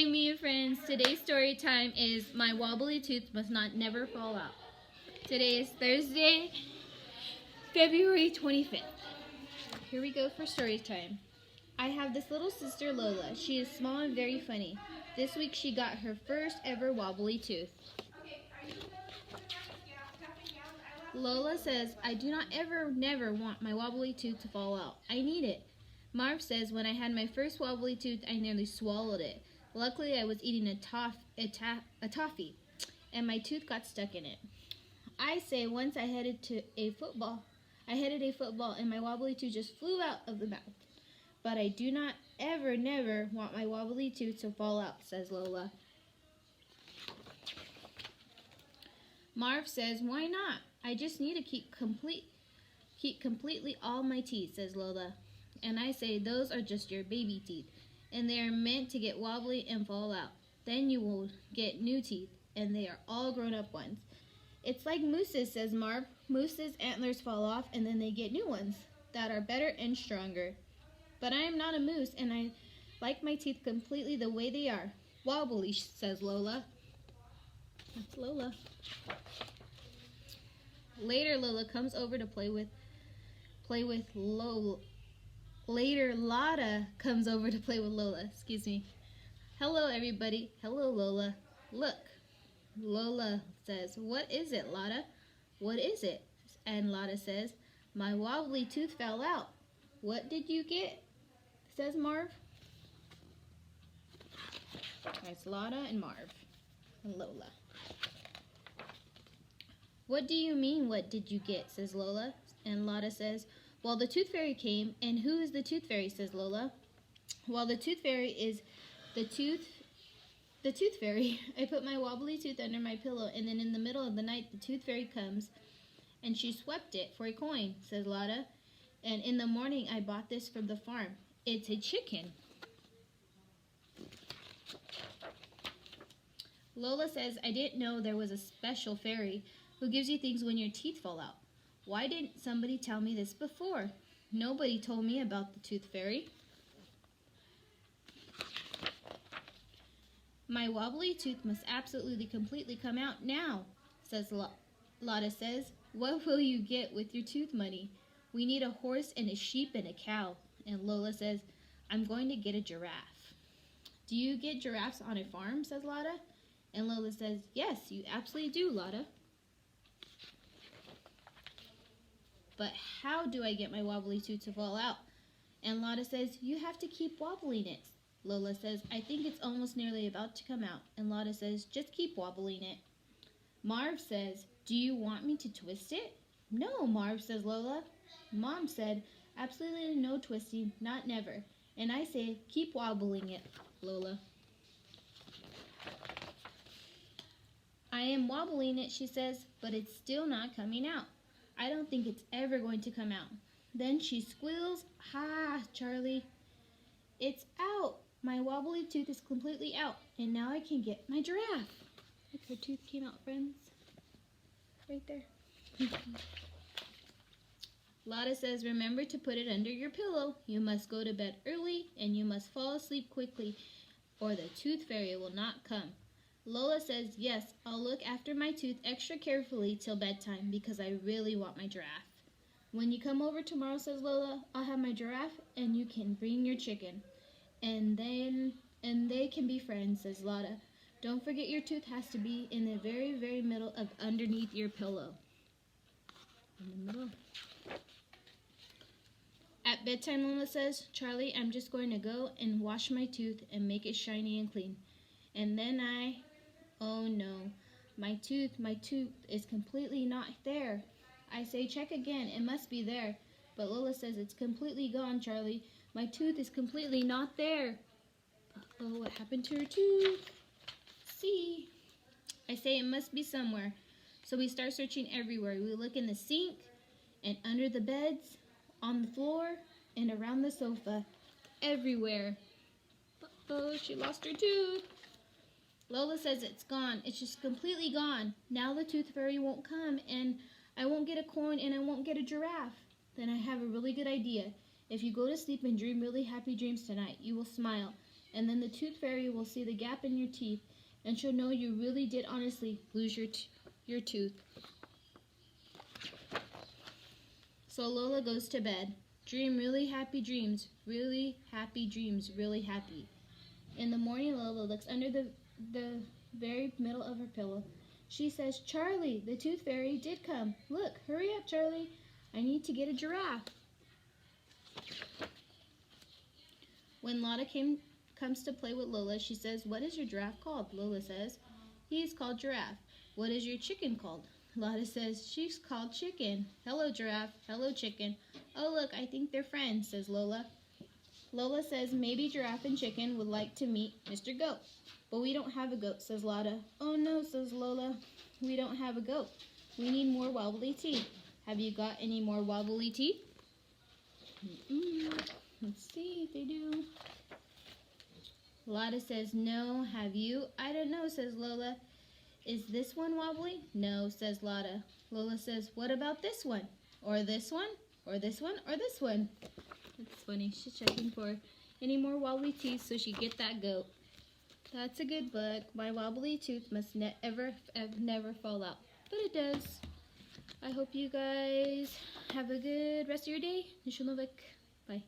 Hi, Mia friends. Today's story time is My Wobbly Tooth Must Not Never Fall Out. Today is Thursday, February 25th. Here we go for story time. I have this little sister, Lola. She is small and very funny. This week she got her first ever wobbly tooth. Lola says, I do not never want my wobbly tooth to fall out. I need it. Marv says, when I had my first wobbly tooth, I nearly swallowed it. Luckily, I was eating a toffee, and my tooth got stuck in it. I say, once I headed a football, and my wobbly tooth just flew out of the mouth. But I do not never want my wobbly tooth to fall out, says Lola. Marv says, why not? I just need to keep completely all my teeth, says Lola. And I say, those are just your baby teeth, and they are meant to get wobbly and fall out. Then you will get new teeth, and they are all grown-up ones. It's like mooses, says Marv. Mooses' antlers fall off, and then they get new ones that are better and stronger. But I am not a moose, and I like my teeth completely the way they are. Wobbly, says Lola. That's Lola. Later, Lola comes over to play with Lola. Later, Lotta comes over to play with Lola. Excuse me. Hello, everybody. Hello, Lola. Look. Lola says, what is it, Lotta? What is it? And Lotta says, my wobbly tooth fell out. What did you get? Says Marv. That's Lotta and Marv and Lola. What do you mean, what did you get? Says Lola. And Lotta says, well, the tooth fairy came. And who is the tooth fairy? Says Lola. Well, the tooth fairy is the tooth fairy. I put my wobbly tooth under my pillow, and then in the middle of the night, the tooth fairy comes, and she swept it for a coin, says Lotta. And in the morning, I bought this from the farm. It's a chicken. Lola says, I didn't know there was a special fairy who gives you things when your teeth fall out. Why didn't somebody tell me this before? Nobody told me about the tooth fairy. My wobbly tooth must absolutely completely come out now, says Lotta says. What will you get with your tooth money? We need a horse and a sheep and a cow. And Lola says, I'm going to get a giraffe. Do you get giraffes on a farm, says Lotta. And Lola says, yes, you absolutely do, Lotta. But how do I get my wobbly tooth to fall out? And Lotta says, you have to keep wobbling it. Lola says, I think it's almost nearly about to come out. And Lotta says, just keep wobbling it. Marv says, do you want me to twist it? No, Marv, says Lola. Mom said, absolutely no twisting, not never. And I say, keep wobbling it, Lola. I am wobbling it, she says, but it's still not coming out. I don't think it's ever going to come out. Then she squeals, ha, Charlie. It's out. My wobbly tooth is completely out, and now I can get my giraffe. Look, her tooth came out, friends. Right there. Lotta says, remember to put it under your pillow. You must go to bed early, and you must fall asleep quickly, or the tooth fairy will not come. Lola says, yes, I'll look after my tooth extra carefully till bedtime because I really want my giraffe. When you come over tomorrow, says Lola, I'll have my giraffe and you can bring your chicken. And they can be friends, says Lotta. Don't forget your tooth has to be in the very, very middle of underneath your pillow. In the middle. At bedtime, Lola says, Charlie, I'm just going to go and wash my tooth and make it shiny and clean. And then oh no, my tooth is completely not there. I say, check again, it must be there. But Lola says, it's completely gone, Charlie. My tooth is completely not there. Oh, what happened to her tooth? See? I say, it must be somewhere. So we start searching everywhere. We look in the sink, and under the beds, on the floor, and around the sofa. Everywhere. Uh-oh, she lost her tooth. Lola says it's gone. It's just completely gone. Now the tooth fairy won't come, and I won't get a coin, and I won't get a giraffe. Then I have a really good idea. If you go to sleep and dream really happy dreams tonight, you will smile. And then the tooth fairy will see the gap in your teeth, and she'll know you really did honestly lose your tooth. So Lola goes to bed. Dream really happy dreams, really happy dreams, really happy. In the morning, Lola looks under the very middle of her pillow. She says, Charlie, the tooth fairy did come. Look, hurry up, Charlie. I need to get a giraffe. When Lotta comes to play with Lola, she says, what is your giraffe called? Lola says, he's called Giraffe. What is your chicken called? Lotta says, she's called Chicken. Hello, Giraffe. Hello, Chicken. Oh, look, I think they're friends, says Lola. Lola says maybe Giraffe and Chicken would like to meet Mr. Goat. But we don't have a goat, says Lotta. Oh no, says Lola. We don't have a goat. We need more wobbly teeth. Have you got any more wobbly teeth? Let's see if they do. Lotta says, no, have you? I don't know, says Lola. Is this one wobbly? No, says Lotta. Lola says, what about this one? Or this one? Or this one? Or this one? It's funny. She's checking for any more wobbly teeth so she get that goat. That's a good book. My wobbly tooth must never fall out. But it does. I hope you guys have a good rest of your day. Bye.